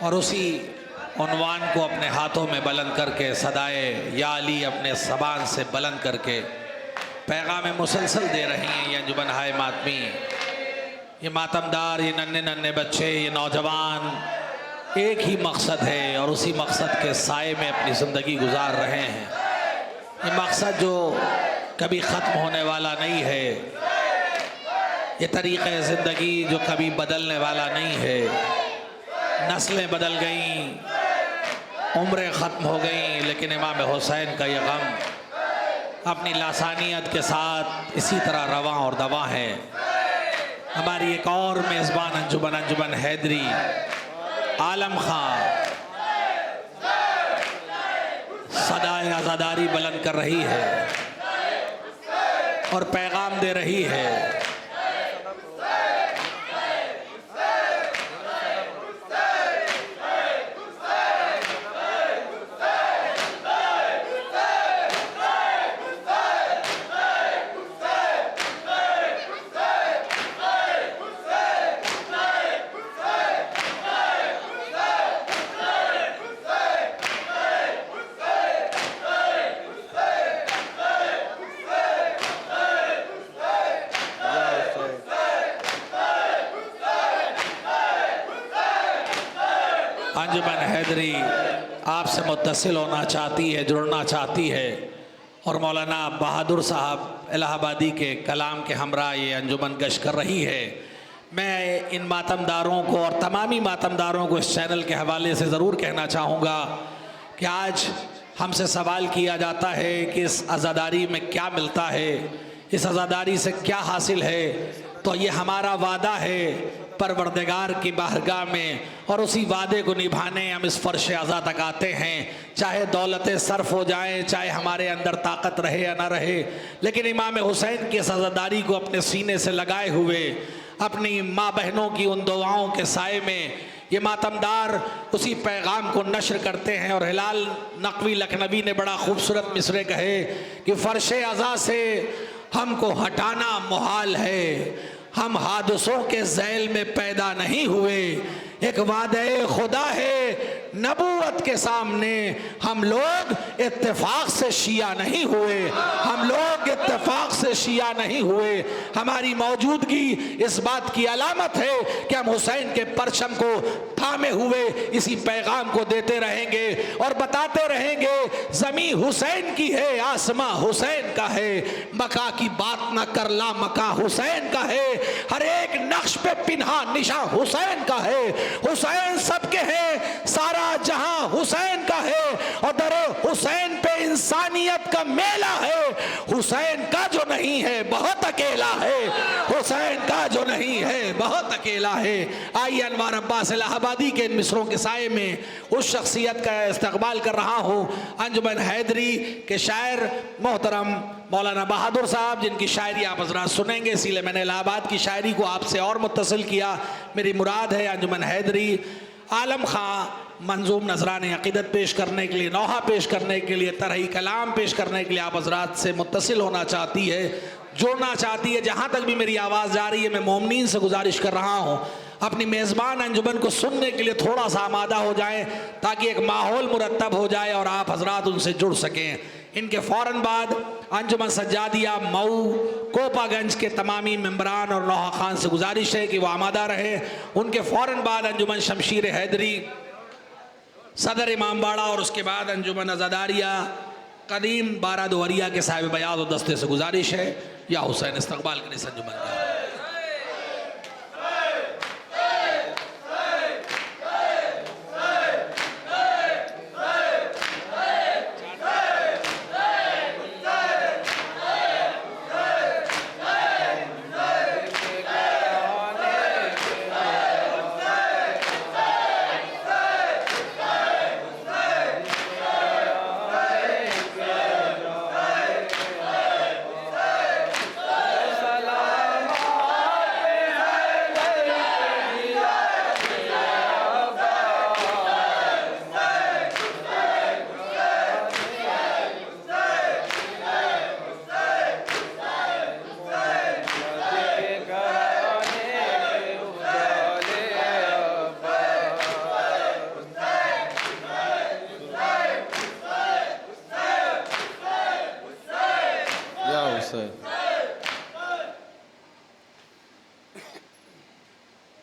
और उसी उन्वान को अपने हाथों में बुलंद करके सदाए या अली अपने ज़बान से बुलंद करके पैगाम मुसलसल दे रही हैं ये अंजुमन हाय मातमी। ये मातमदार, ये नन्हे नन्हे बच्चे, ये नौजवान एक ही मकसद है और उसी मकसद के साए में अपनी ज़िंदगी गुजार रहे हैं। ये मकसद जो कभी ख़त्म होने वाला नहीं है, ये तरीक़े ज़िंदगी जो कभी बदलने वाला नहीं है। नस्लें बदल गईं, उम्रें ख़त्म हो गईं, लेकिन इमाम हुसैन का ये गम अपनी लासानियत के साथ इसी तरह रवां और दवा है। हमारी एक और मेज़बान अंजुमन हैदरी आलम खां सदाए आज़ादारी बुलंद कर रही है और पैगाम दे रही है। अंजुमन हैदरी आपसे मुत्तसिल होना चाहती है, जुड़ना चाहती है और मौलाना बहादुर साहब इलाहाबादी के कलाम के हमरा ये अंजुमन गश्त कर रही है। मैं इन मातमदारों को और तमामी मातमदारों को इस चैनल के हवाले से ज़रूर कहना चाहूँगा कि आज हमसे सवाल किया जाता है कि इस आज़ादारी में क्या मिलता है, इस आज़ादारी से क्या हासिल है। तो ये हमारा वादा है परवरदिगार की बारगाह में और उसी वादे को निभाने हम इस फर्श अज़ा तक आते हैं। चाहे दौलतें सर्फ हो जाएं, चाहे हमारे अंदर ताकत रहे या ना रहे, लेकिन इमाम हुसैन की आज़ादारी को अपने सीने से लगाए हुए अपनी माँ बहनों की उन दुआओं के साए में ये मातमदार उसी पैगाम को नशर करते हैं। और हिलाल नकवी लखनवी ने बड़ा खूबसूरत मिसरे कहे कि फर्श अज़ा से हमको हटाना मुहाल है, हम हादसों के ज़ैल में पैदा नहीं हुए, एक वादे खुदा है नबूवत के सामने हम लोग इत्तेफाक से शिया नहीं हुए, हम लोग इत्तेफाक से शिया नहीं हुए। हमारी मौजूदगी इस बात की अलामत है कि हम हुसैन के परचम को थामे हुए इसी पैगाम को देते रहेंगे और बताते रहेंगे ज़मीं हुसैन की है, आसमां हुसैन का है, मका की बात न कर ला मका हुसैन का है, हर एक नक्श पे पिन्हा निशा हुसैन का है, हुसैन सबके हैं, सारा जहां हुसैन का है और दरे हुसैन पे इंसानियत का मेला है। हुसैन का जो नहीं है बहुत अकेला है, हुसैन का जो नहीं है बहुत अकेला है। आइए अनवार अब्बास इलाहाबादी के इन मिसरों के साए में उस शख्सियत का इस्तकबाल कर रहा हूँ, अंजुमन हैदरी के शायर मोहतरम मौलाना बहादुर साहब, जिनकी शायरी आप हज़रात सुनेंगे। इसीलिए मैंने इलाहाबाद की शायरी को आपसे और मुत्तसिल किया। मेरी मुराद है अंजुमन हैदरी आलम खां मंजूम नजरान अक़ीदत पेश करने के लिए, नौहा पेश करने के लिए, तरही कलाम पेश करने के लिए आप हज़रात से मुत्तसिल होना चाहती है, जोड़ना चाहती है। जहाँ तक भी मेरी आवाज़ जा रही है, मैं मोमिनीन से गुजारिश कर रहा हूँ अपनी मेज़बान अंजुमन को सुनने के लिए थोड़ा सा आमादा हो जाएं ताकि एक माहौल मुरतब हो जाए और आप हज़रात उनसे जुड़ सकें। इनके फ़ौरन बाद अंजुमन सज्जादिया मऊ कोपागंज के तमामी मेंबरान और नौहा खान से गुजारिश है कि वह आमादा रहे। उनके फ़ौरन बाद अंजुमन शमशीर हैदरी सदर इमामबाड़ा और उसके बाद अंजुमन आज़ादारिया कदीम 12 दोहरिया के साहिब बयाज़ और दस्ते से गुजारिश है या हुसैन इस्तकबाल करें इस अंजुमन का। से।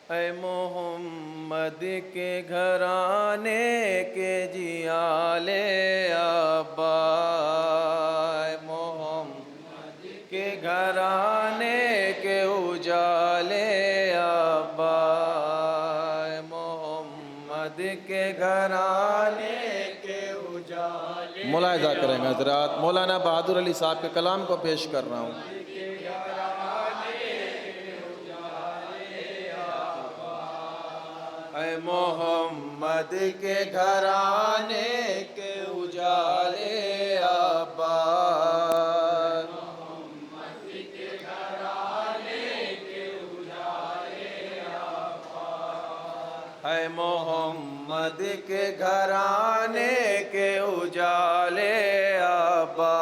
ऐ मोहम्मद के घराने के जियाले अब्बा, मोहम्मद के घराने के उजाले अब्बा, मोहम्मद के घराने के उजाले। मुलाहिजा करेंगे हज़रात, मौलाना बहादुर अली साहब के कलाम को पेश कर रहा हूँ। ऐ मोहम्मद के घराने के उजाले अब्बा, मोहम्मद के घराने के उजाले अब्बा, ऐ मोहम्मद के घराने के उजाले अब्बा,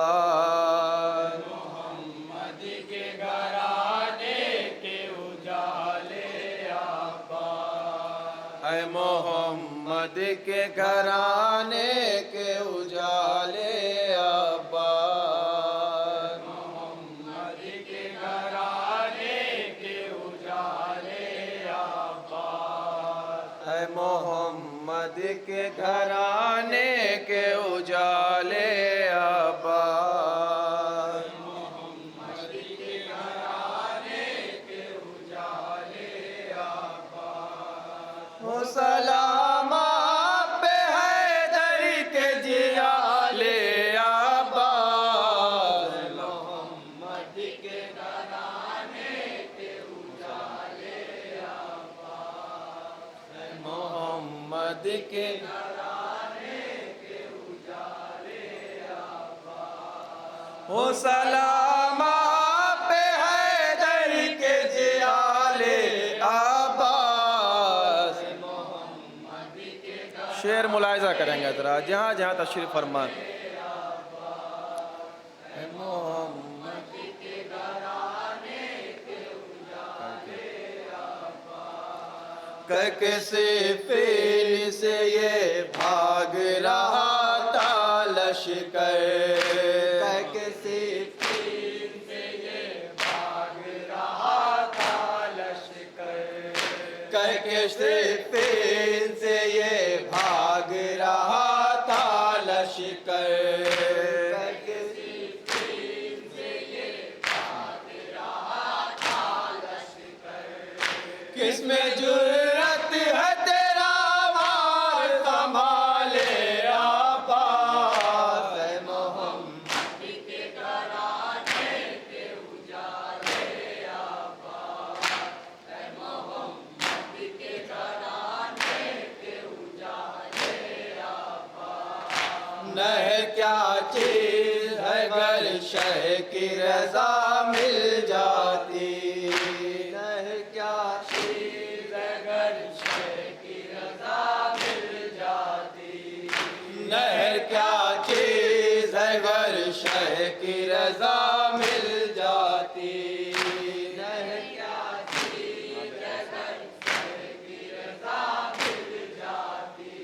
मोहम्मद के घराने के उजाले अब्बा, ऐ मोहम्मद के घराने के उजाले अब्बा, मोहम्मद के घराने के उजाले अब्बा, ऐ मोहम्मद के घराने के उजाले अब्बा, मोहम्मद के घराने के उजाले अब्बा। हो सलाम आप पे हैदर के जियाले अब्बा, मोहम्मद के घराने के उजाले अब्बा, मोहम्मद के घराने के उजाले अब्बा। हो सलाम आप पे हैदर के जियाले अब्बा। शेर मुलाहिजा करेंगे जरा, जहाँ जहाँ तशरीफ फरमा। कैसे फेल से ये भाग रहा था लश्कर, कैसे फेल से ये भाग रहा था लश्कर, कैसे फेल से ये भाग रहा था लश्कर, कैसे फेल से ये भाग रहा था लश्कर। किसमें जुर्रत है तेरा वार संभाले अब्बास, मोहम्मद के घराने के उजाले अब्बास, मोहम्मद के घराने के उजाले अब्बास। नह क्या चीज है गर शह की रजा मिल जाती, नह क्या चीज है गर शह की रजा मिल जाती, नह क्या चीज है गर शह की रजा मिल जाती, नह क्या चीज है गर शह की रजा मिल जाती।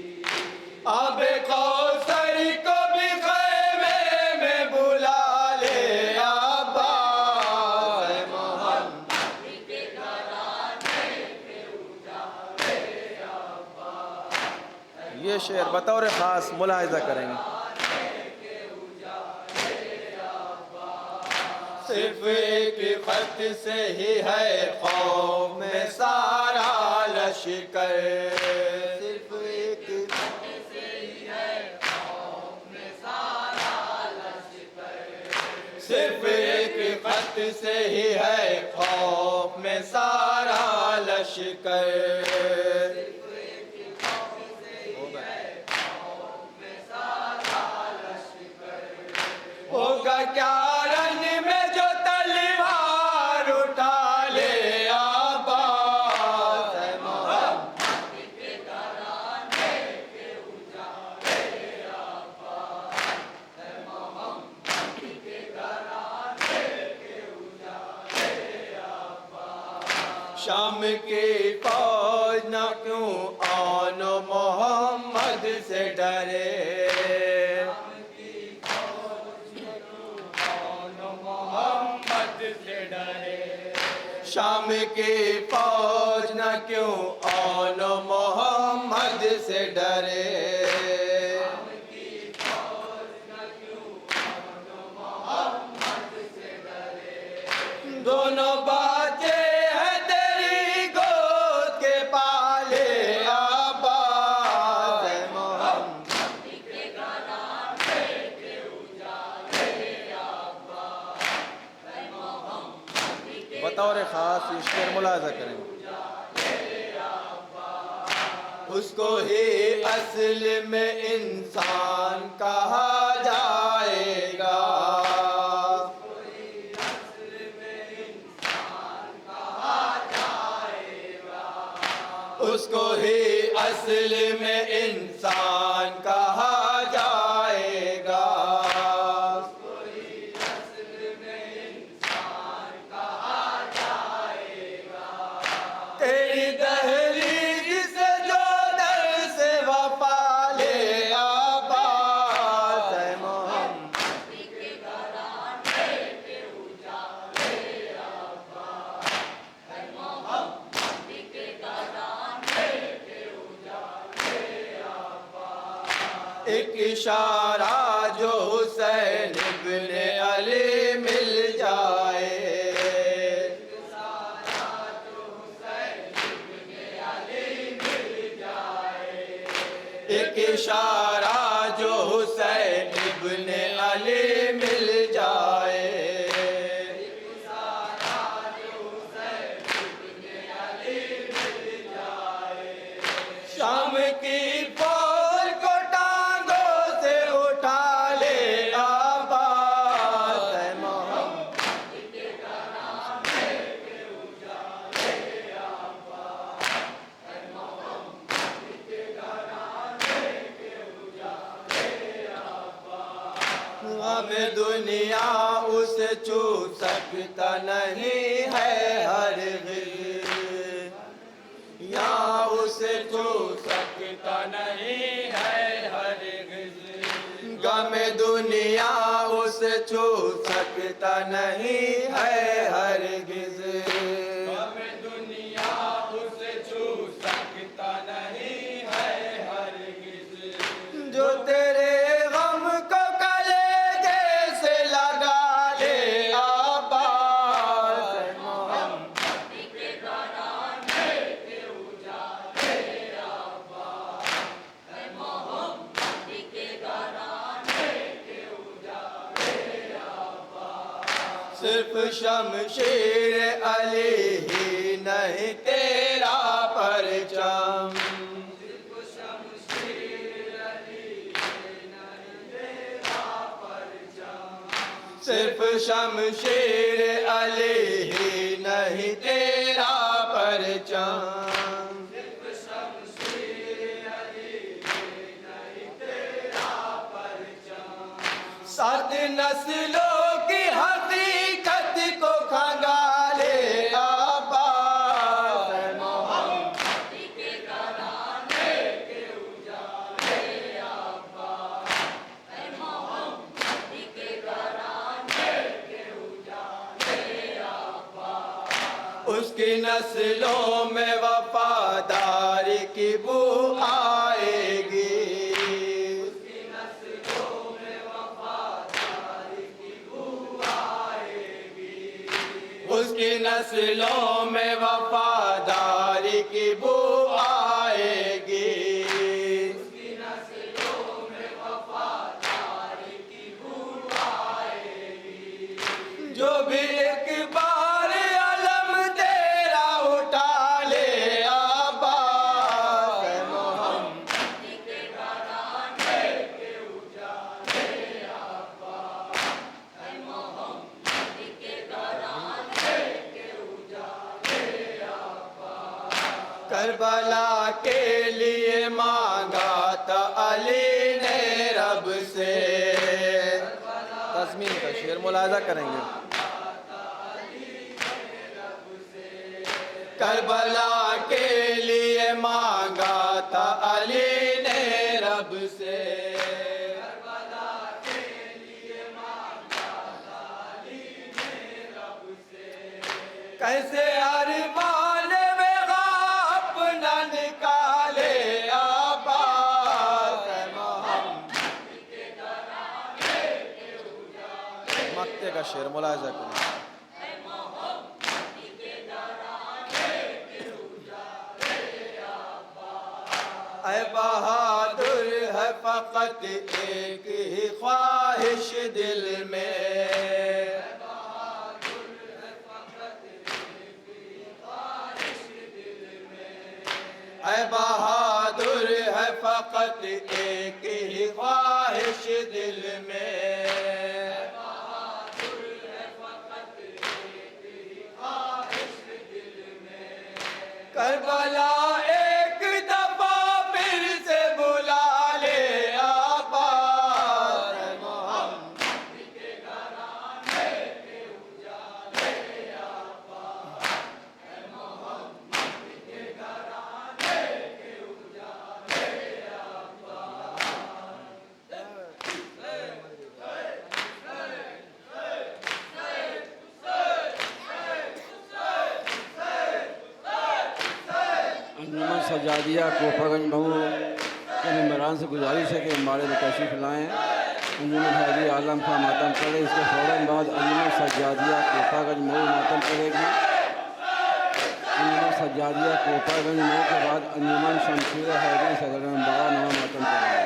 अब कौसर को भी ख़ैमे में बुला ले अब्बास, मोहम्मद के घराने के उजाले अब्बास। ये शेर बतौर ख़ास मुलाहिजा करेंगे। सिर्फ एक खत से ही है खौफ में सारा लश्कर, सिर्फ एक खत से ही है खौफ में सारा लश्कर, सिर्फ एक खत से ही है खौफ में सारा लश्कर, सिर्फ एक खत से ही है खौफ में सारा लश्कर। होगा क्या रन में जो तलवार उठा ले अब्बास, मोहम्मद के घराने के उजाले अब्बास, मोहम्मद के घराने के उजाले अब्बास। शाम की फौज न क्यों आन मोहम्मद से डरे, शाम की फौज न क्यों आन मोहम्मद की फौज न क्यों औन मोहम्मद से डरे। दोनों बच्चे हैं तेरी गोद के पाले अब्बास है मोहम्मद। बतौर खास इस शेर मुलाजा करें। उसको ही असल में इंसान कहा जाएगा। उसको ही असल में इंसान कहा जाएगा। तेरी दहलीज से जो दर से वफा ले अब्बास है मोहम्मद। एक इशारा जो हुसैन इब्ने अली मिल जाए। एक इशारा जो हुसैन इब्ने अली मिल जाए। शाम की फौज को टांगों से उठा ले अब्बास है मोहम्मद। हमें दुनिया उसे छू सकता नहीं है हरगिज़। यहाँ उसे छू सकता नहीं है हरगिज़। गम दुनिया उसे छू सकता नहीं है हरगिज़। गम दुनिया उसे छू सकता नहीं है हरगिज़। जो तेरे गम को कलेजे से लगा ले अब्बास है मोहम्मद। सिर्फ शमशीर अली ही नहीं तेरा परचम। सिर्फ शमशीर अली ही नहीं तेरा परचम। सात नस्लों की हकीकत को खंगाले अब्बास है मोहम्मद। उसकी नस्लों में वफादारी की बू आएगी। उसकी नस्लों में वफादारी की बू आएगी। उसकी नस्लों में वफादारी की बू आएगी। जो भी एक बार अलम तेरा उठा ले अब्बास है मोहम्मद। करबला के लिए मांगा था अली ने रब से। तज़मीन का शेर मुलाजा करेंगे। करबला के लिए मांगा था अली ने रब से। कैसे अरमान शेर मुलाहिजा करें। ऐ बहादुर है फकत एक ही ख्वाहिश दिल में, ऐ बहादुर है फकत एक ही ख्वाहिश दिल में, करबला एक दफा फिर से बुला ले आबाद, ऐ मोहम्मद के घराने के उजाले आबाद, ऐ मोहम्मद के घराने के उजाले आबाद। अंजुमन सजादिया कोपागंज मऊ के मेम्बरान से गुजारिश है कि हमारे में तशरीफ़ लाएँ। अंजुमन हैदरी आलम का मातम पड़े, इसके फ़ौरन बाद अंजुमन सजादिया कोपागंज मऊ मातम पड़ेगी। अंजुमन सजादिया कोपागंज मऊ के बाद अंजुमन शमशीर हैदरी सदर बाड़ा नवा मातम पड़ेगा।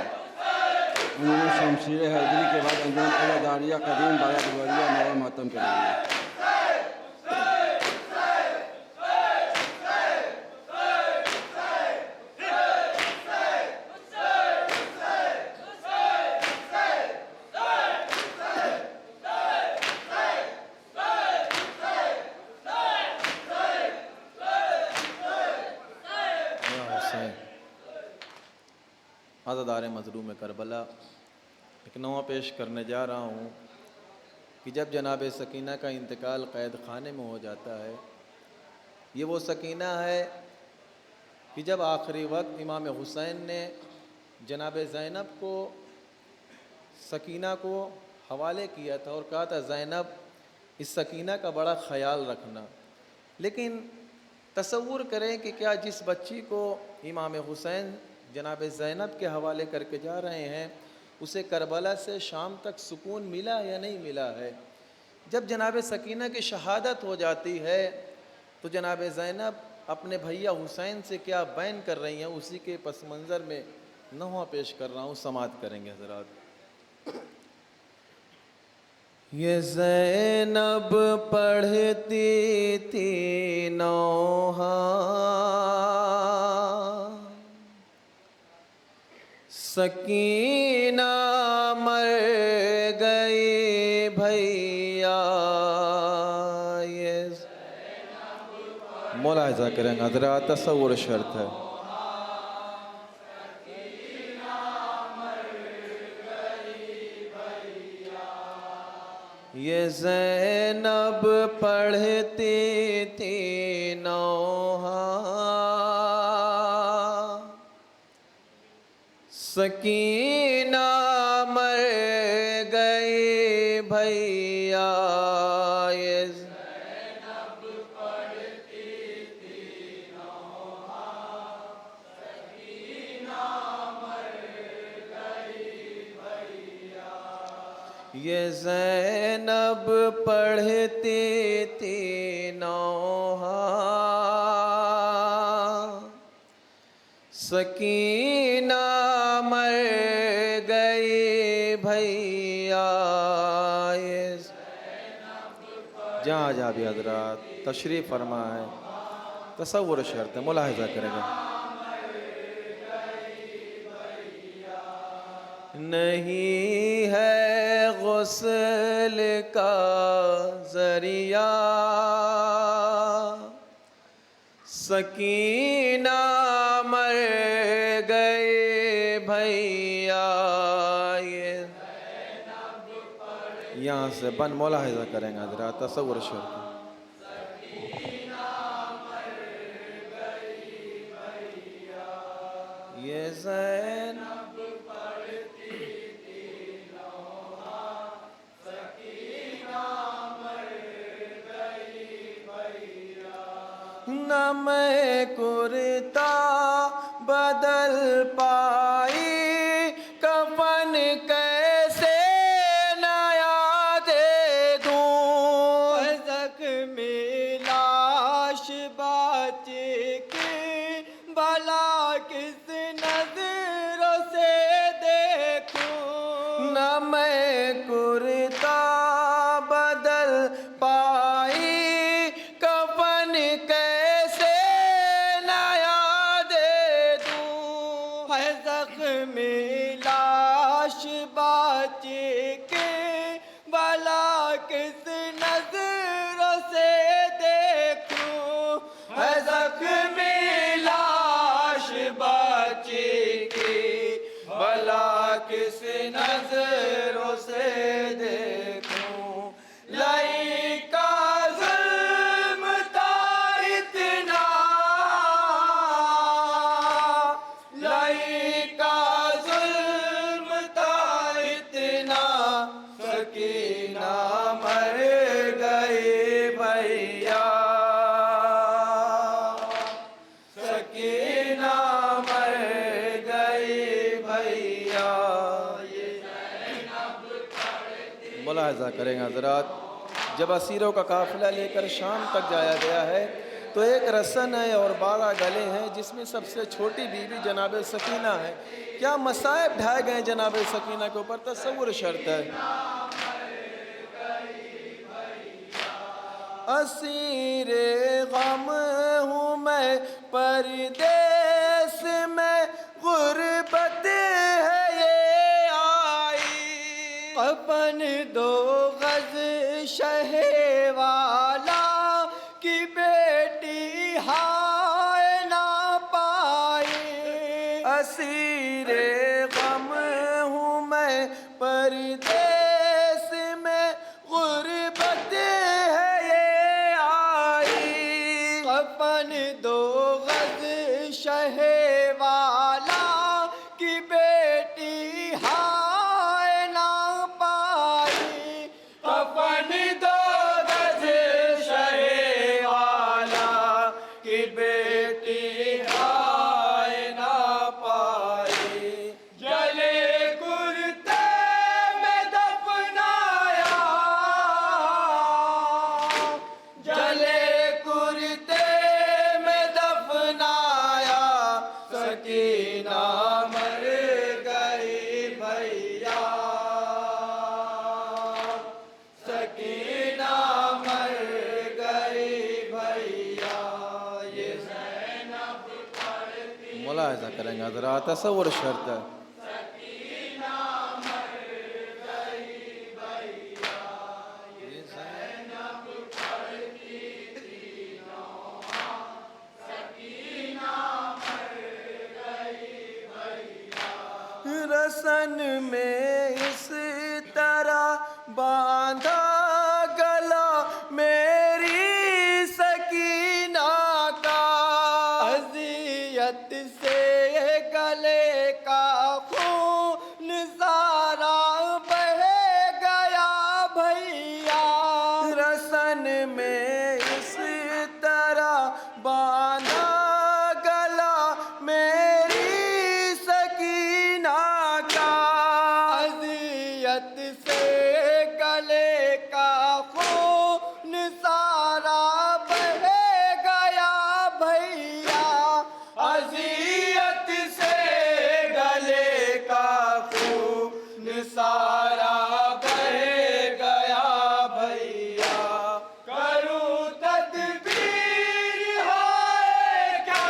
अंजुमन शमशीर हैदरी के बाद अंजुमन अलादारिया कदीम बाड़ा दुआरिया नवा मातम पड़ेगी। आज़ादार मज़लूम करबला एक नवा पेश करने जा रहा हूँ कि जब जनाब सकीना का इंतकाल क़ैद खाने में हो जाता है, ये वो सकीना है कि जब आखिरी वक्त इमाम हुसैन ने जनाब ज़ैनब को सकीना को हवाले किया था और कहा था ज़ैनब इस सकीना का बड़ा ख्याल रखना। लेकिन तसव्वुर करें कि क्या जिस बच्ची को इमाम हुसैन जनाब ज़ैनब के हवाले करके जा रहे हैं उसे करबला से शाम तक सुकून मिला या नहीं मिला है। जब जनाब सकीना की शहादत हो जाती है तो जनाब ज़ैनब अपने भैया हुसैन से क्या बैन कर रही हैं, उसी के पस मंज़र में नवा पेश कर रहा हूँ, समात करेंगे हज़रात। ये ज़ैनब पढ़ती थी नौहा, सकीना मर गई भैया। ये मुलाहिज़ा करेंगे हज़रात, तसव्वुर शर्त है। ये ज़ैनब पढ़ती थी नौहा, सकीना मर गई भैया। ये ज़ैनब पढ़ती थी नौहा, सकीना मर गई भैया। ये ज़ैनब पढ़ती थी नौहा, सकीना मर गई भैया। जहाँ जहाँ भी हज़रात तशरीफ़ फरमाए, तसव्वुर शर्त है, मुलाहिज़ा करेगा। नहीं है गुस्ल का ज़रिया, सकीना मर गए भैया। यहाँ से बन मुलाहिज़ा करेंगे हज़रात, तसव्वुर शर्त। ये ज़ैनब पढ़ती थी नौहा, सकीना मर गई भैया। न मैं कुर्ता बदल पाई, कफन कैसे नया दे दूं, जख्मी लाश बाची के भला किस नजरों से देखूं, है जख्मी लाश बाची की भला किस नजरों से देखूं। लाई का जुल्म था इतना, लाई का जुल्म था इतना, सकीना मर गई भैया, सकीना मर गई भैया। मुलाहजा करेंगे हजरात, जब असीरों का काफिला लेकर शाम तक जाया गया है तो एक रसन है और 12 गले हैं, जिसमें सबसे छोटी बीवी जनाब सकीना है। क्या मसाइब ढाए गए जनाब सकीना के ऊपर, तसव्वुर शर्त है। असीरे गम हूँ मैं परदेस में, गुर्बत है ये आई, अपन दो गज शहवाला की बेटी हाय ना पाई। असीरे गम हूँ मैं परदेस में, गुर्बत है ये आई, अपन दो गज शहवाला की बेटी हाय ना पाई, अपन दो गज शहवाला की बेटी हाय ना पाई। जले कुर्ते में दफनाया, जले कुर्ते में दफनाया, सकीना मर गई भैया, सकीना मर गई भैया। ये मुलाहिजा करेंगे हजरा, तसव्वुर शर्त है। रसन में इस तरह बांधा गला मेरी सकीना का, अजियत से गले का खून सारा बह गया भैया। रसन में इस तरह बांधा गला मेरी सकीना का, अजियत से गले का खून सारा बह गया भैया, अजियत से गले का खून सारा बह गया भैया। करूं तदबीर है क्या,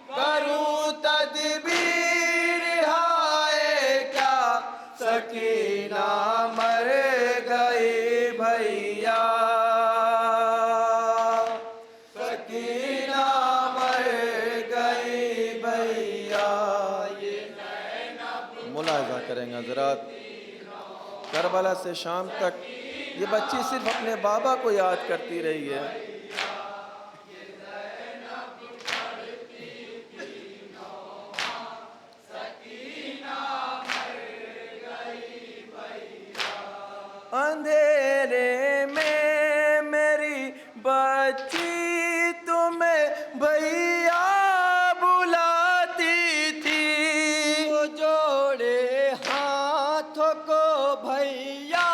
करूं तदबीर है क्या, सकीना मर गई भैया, सकीना मर गई भैया। ये मुलाहिजा करेंगे हजरात, करबला से शाम तक ये बच्ची सिर्फ अपने बाबा को याद करती रही है। अंधेरे में मेरी बच्ची तुम्हें भैया बुलाती थी, वो जोड़े हाथों को भैया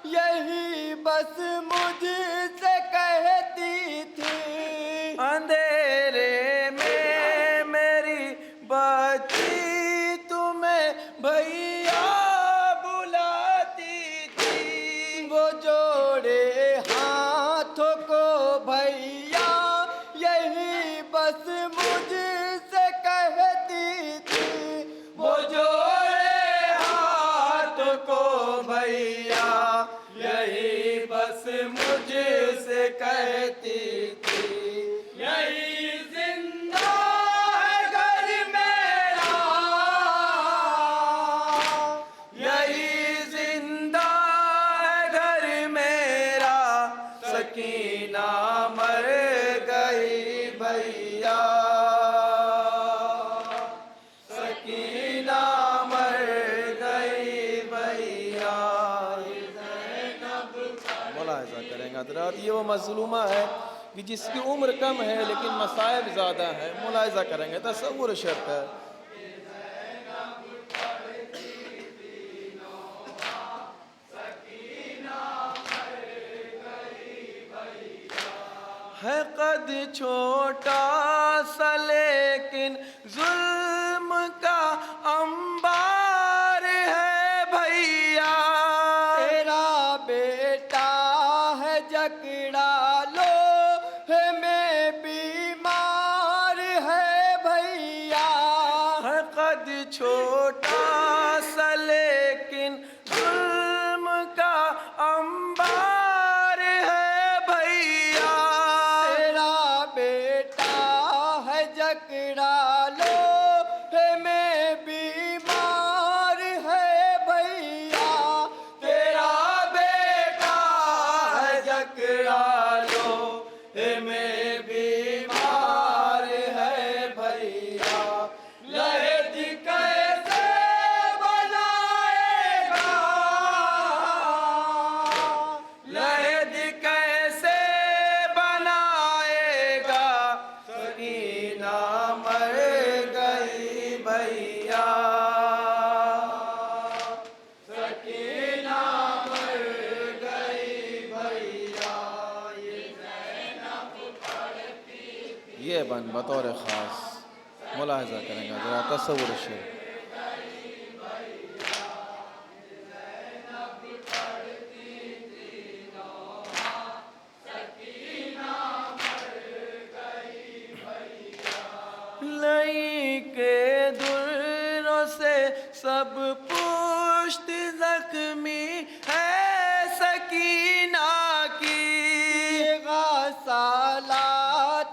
यही बस मुझसे कहती जाती है। वो मजलूमा है कि जिसकी उम्र कम है लेकिन मसाइब ज़्यादा है। मुलाहिज़ा करेंगे, तसव्वुर शर्त है। है कद छोटा सा लेकिन जुल्म का अंबार है भैया। तेरा बेटा है जकड़ा लो है में बीमार है भैया। है कद छोटा सा लेकिन जुल्म का अंबार है भैया। तेरा बेटा है जकड़ा लो है में बीमार है भैया। तेरा बेटा है जकड़ा लो है में बीमार है भैया। लहद कैसे बनाएगा, लहद कैसे बनाएगा, सकीना मर गई भैया। सकीना मर गई भैया। ये बन बतौर ख़ास मुलाहिज़ा करेंगे, ज़रा तसव्वुर शेर। लई के दुर्रों से सब पुश्त जख्मी है सकीना की। गासाला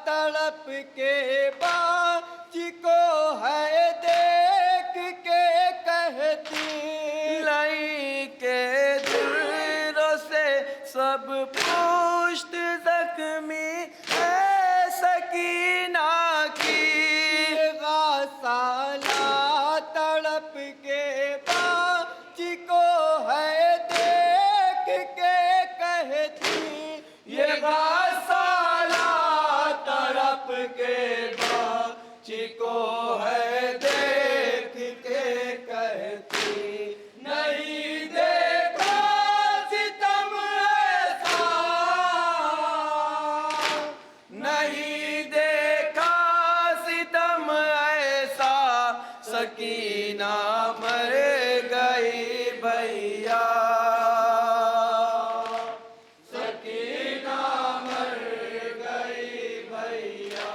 तड़प के बाज को है देख के कहती। लई के दुर्रों से सब पुश्त जख्मी है सकीना की। गासाला तड़प के बाज को है देख के कहती। ये गासाला तड़प के बाज को है देख के कहती। नहीं देखा सितम ऐसा, नहीं देखा सितम ऐसा, सकीना मर गई भैया। सकीना मर गई भैया।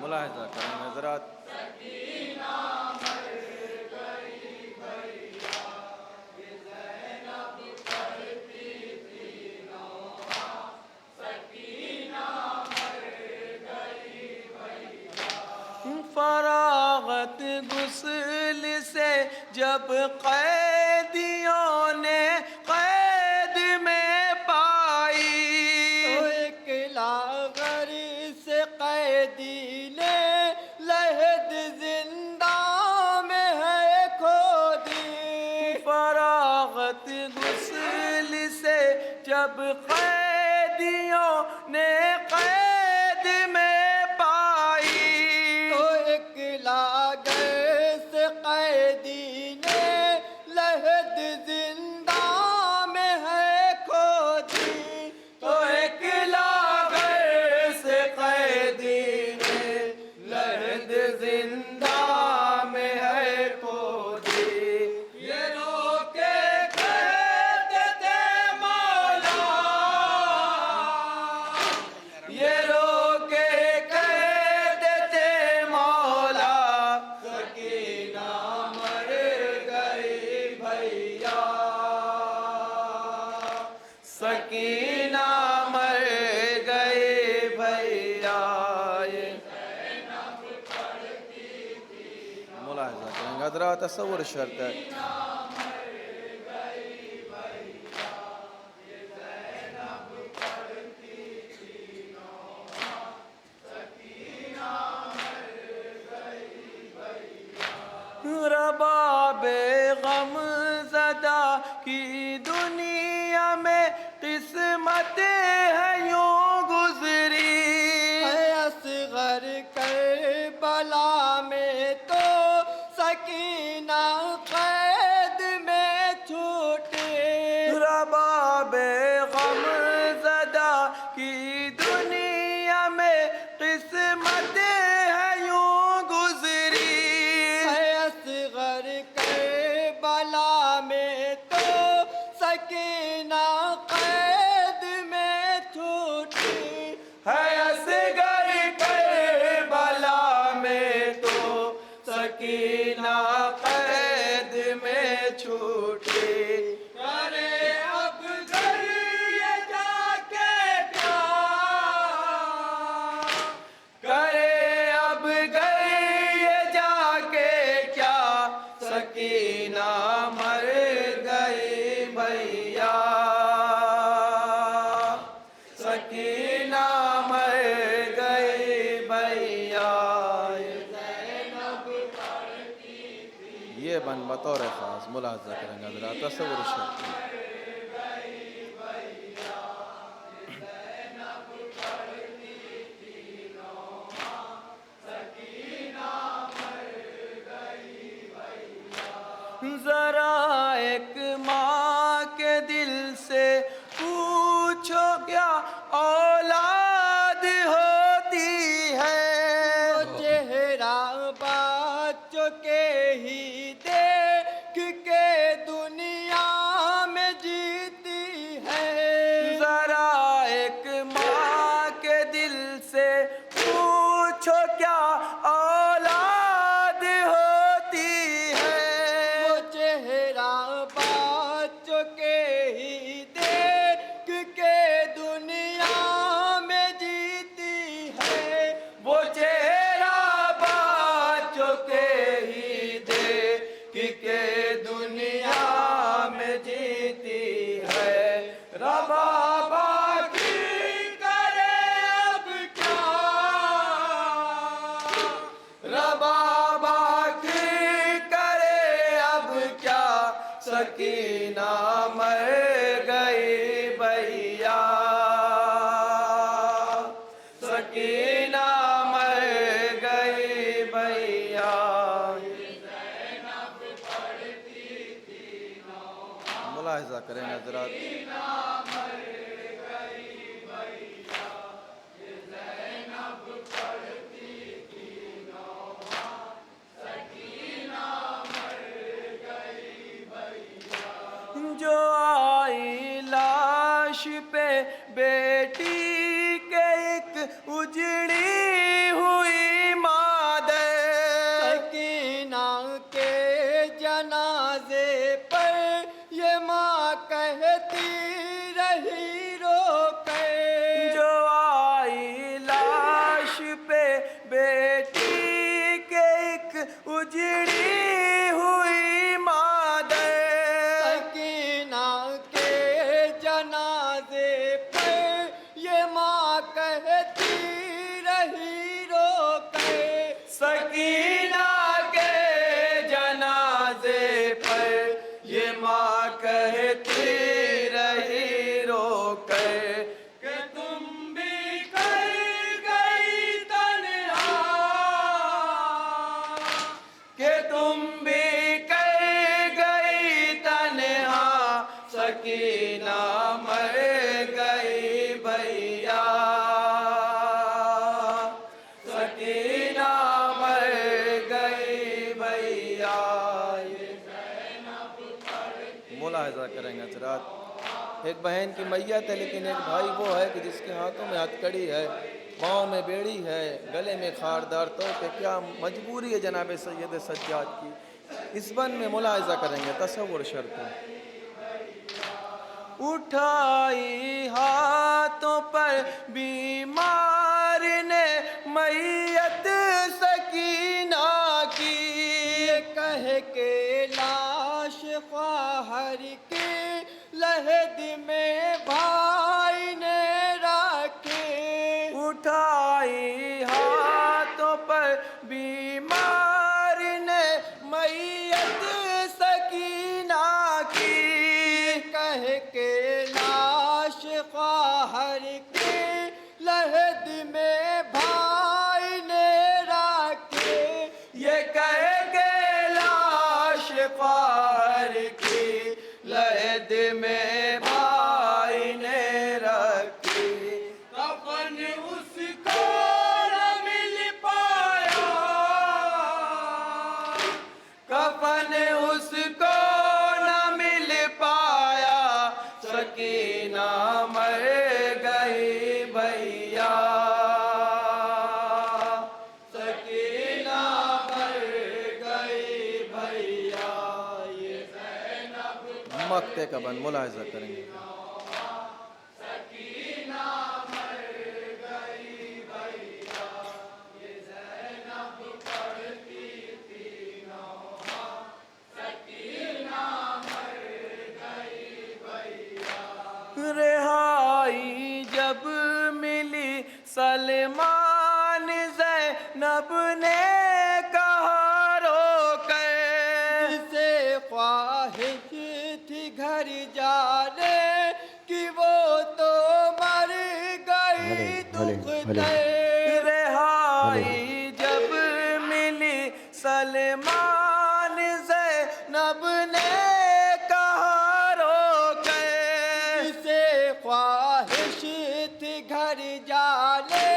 मुलाहिज़ा करेंगे ज़रा। फरागत गुस्ल से जब कैदियों ने कैद में पाई। तो एक लागर से कैदी ने लहद जिंदा में है खो दी। फरागत गुस्ल से जब कैदियों ने कैद में पाई। तो एक लागर से कैदी ने लहद जिंदा में है खो दी। तो एक लागर से कैदी ने लहद जिंदा में है खो दी। ये रोके कहते थे मौला, ये रोके कहते थे मौला, सकीना मर गई भैया। सकीना मर गई भैया। मुलाहिज़ा करेंगे, ज़रा तसव्वुर शर्त है। रबाबे गम ज़दा की दुनिया बन बतौर ख़ास मुलाहज़ा करेंगे हज़रात। तसव्वुर शर्त ज़रा एक माँ के दिल से पूछो क्या औलाद होती है। वो चेहरा बच्चों के ही देख के दुनिया में जीती है। ज़रा एक माँ के दिल से पूछो क्या औलाद होती है। वो चेहरा बच्चों के ही देख के दुनिया में जीती है। वो चेहरा बच्चों के ही देख के दुनिया में जीती है। रबा बाकी करे अब क्या, रबा बाकी करे अब क्या, सकीना मर गई भैया, सकीना मर गई भैया। मुलाहिजा करें हज़रात। जो आई लाश पे बेटी के एक उजड़ी हुई मादर, सकीना के जनाजे पर ये माँ कहती रही रो कर। जो आई लाश पे बेटी के एक उजड़ी हुई मादर, सकीना के जनाजे पर ये माँ कहती रही रो कर। सकीना के जनाजे पर ये माँ कहती रही रो कर कि तुम भी कर गई तन्हा, कि तुम भी कर गई तन्हा, सकीना मर गई भैया, सकीना मर गई भैया। मुलाहिजा करेंगे हज़रात। एक बहन की मैयत है लेकिन एक भाई वो है कि जिसके हाथों में हथकड़ी है, पाँव में बेड़ी है, गले में खारदार, तो कि क्या मजबूरी है जनाब सैयद सज्जाद की। इस बन में मुलाहिजा करेंगे तसव्वुर शर्त। उठाई हाथों पर बीमार ने मैयत सकीना की, कह के लाश ख्वाहर के लहद में भाई ने रखे। उठाई हाथों पर बीमार ने मैयत सकीना की, कह के लाश ख्वाहर के लहद में भाई ने रखे। ये कह के लाश ख्वाहर की लहद में भाई ने रखी। कफन उसको न मिल पाया, कफन उसको न मिल पाया, सकीना मर गई भैया, सकीना मर गई भैया। ये मक्ते का बन मुलाहिजा करेंगे। रिहाई जब मिली सलमान ज़ैनब ने कहा रो कर, रिहाई जब मिली सलमान ज़ैनब ने कहा रो गए, से ख्वाहिश थी घर जाने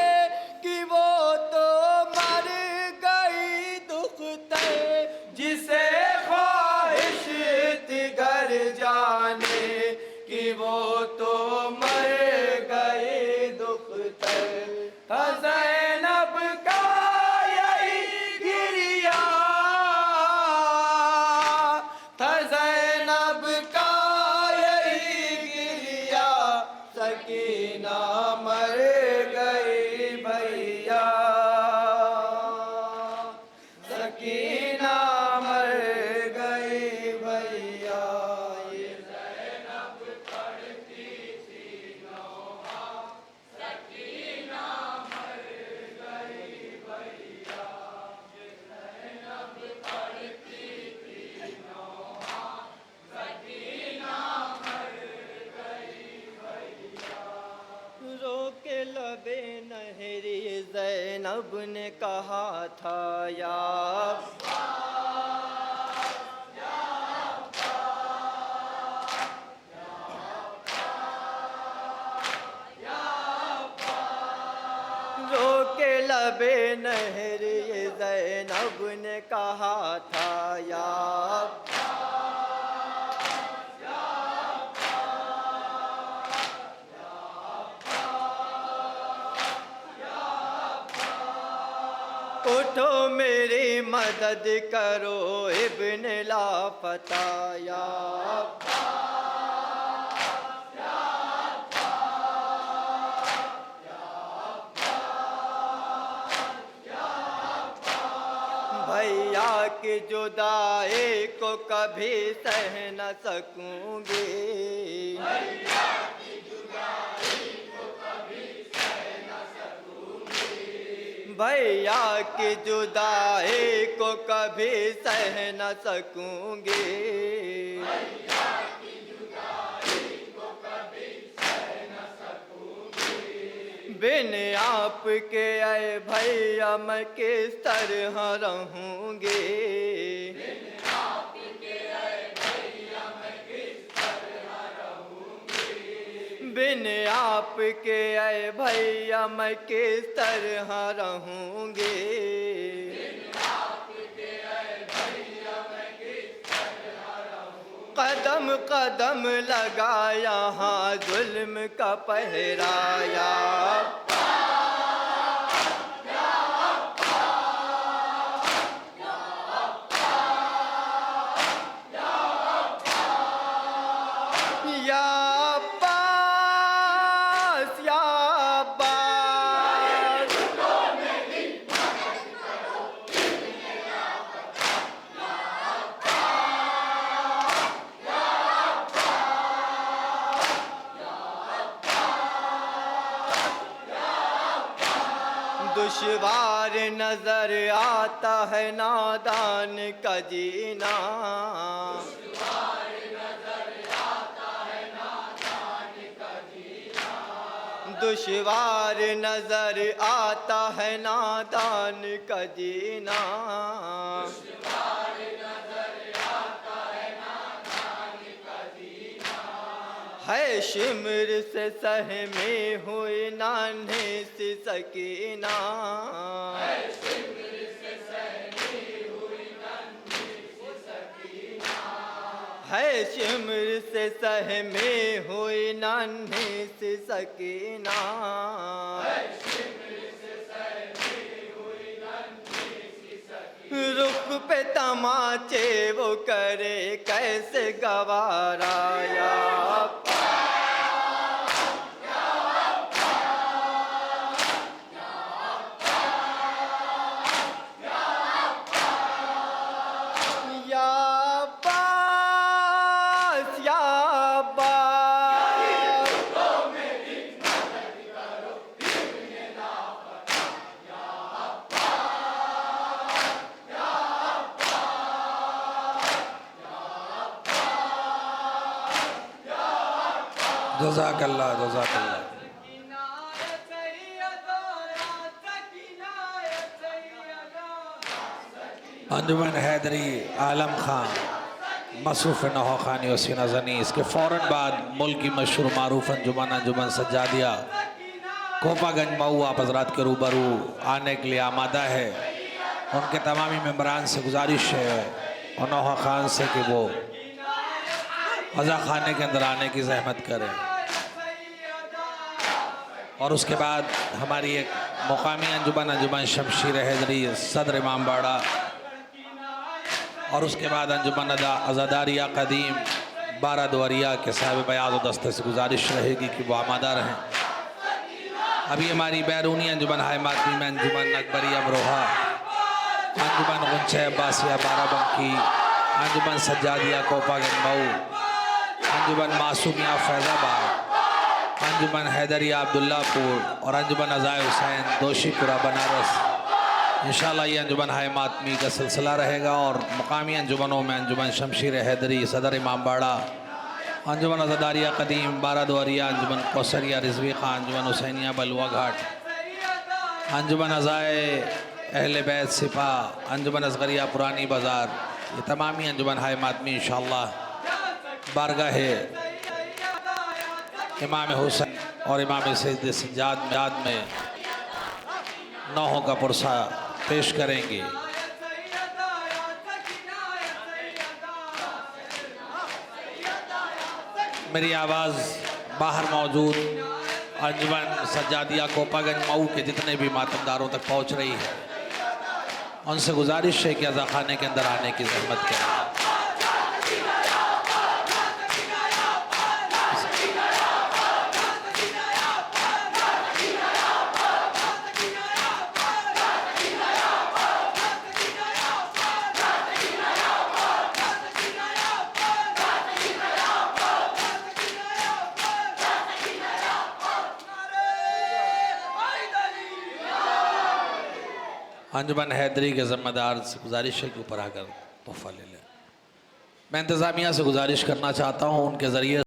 कि वो तो मर गई दुखते, जिसे ख्वाहिश थी घर जाने कि वो तो मर गई दुखते। ज़ैनब का यही गिरिया था, ज़ैनब का यही गिरिया, सकीना मर गई भैया, सकीना मर गई भैया। ये ज़ैनब पढ़ती थी नौहा, सकीना मर गई भैया। ये ज़ैनब पढ़ती थी नौहा, सकीना मर गई भैया। रो के लबे नहरी ज़ैनब ने कहा था, या रो के लबे नहरी ज़ैनब ने कहा था, या उठो मेरी मदद करो इब्न लापता, या भैया की जुदाई को कभी सह न सकूंगी, भैया की जुदाई को कभी सह न सकूंगी, बिन आपके आए भैया मैं किस तरह रहूंगी, बिन आपके आए भैया मैं किस तरह रहूंगी। कदम कदम लगाया हाँ जुल्म का पहराया, दुश्वार नजर आता है नादान का जीना, दुश्वार नजर आता है नादान का जीना, है शिमर से सहमी हुई नान्ही सी सकीना, है शिमर से सहमी हुई नान्ही सी सकीना, रुख पे तमाचे वो करे कैसे गवाराया, जज़ाकल्लाह जज़ाकल्लाह। अंजुमन हैदरी आलम खां मसरूफ़ नहो खानी और सीना ज़नी। इसके फ़ौरन बाद मुल्क की मशहूर मारूफ अंजुमन सज्जादिया कोपागंज मऊ आप हज़रात के रूबरू आने के लिए आमादा है। उनके तमामी मेम्बरान से गुजारिश है और नौहा खान से कि वो अज़ा खाने के अंदर आने की जहमत करें। और उसके बाद हमारी एक मुकामी अंजुमन शमशीर हैदरी सदर इमामबाड़ा और उसके बाद अंजुमन अज़ादारिया कदीम 12 दुआरिया के साहिब बयाज़ व दस्ते से गुजारिश रहेगी कि वो आमादा रहें। अभी हमारी बैरूनी अंजुमन हाय मातमी में अंजुमन अकबरी अमरोहा, अंजुमन गुंचे अब्बासिया बाराबंकी, अंजुमन सज्जादिया कोपागंज मऊ, अंजुमन मासूमिया फैज़ाबाद, अंजुमन हैदरिया अब्दुल्लापुर और अंजुमन अज़ाए हुसैन दोशीपुरा बनारस। इंशाअल्लाह ये अंजुमन हाय मातमी का सिलसिला रहेगा। और मकामी अंजुमनों में अंजुमन शमशीर हैदरी सदर इमामबाड़ा, अंजुमन अज़ादारिया कदीम 12 दुआरिया, अंजुमन कौसरिया रिजवी खां, अंजुमन हुसैनिया बलुआ घाट, अंजुमन अज़ाए अहले बैत सिपा, अंजुमन असगरिया पुरानी बाज़ार, ये तमामी अंजुमन हाय मातमी इंशाअल्लाह बारगाह इमाम हुसैन और इमाम सैयद सज्जाद में नौहों का पुरसा पेश करेंगे। मेरी आवाज़ बाहर मौजूद अंजुमन सज्जादिया कोपागंज मऊ के जितने भी मातमदारों तक पहुंच रही है, उनसे गुजारिश है कि अज़ा खाने के अंदर आने की ज़हमत करें। अंजुमन हैदरी के ज़िम्मेदार से गुजारिश है कि ऊपर आकर तोहफ़ा ले लें। मैं इंतज़ामिया से गुजारिश करना चाहता हूँ उनके ज़रिए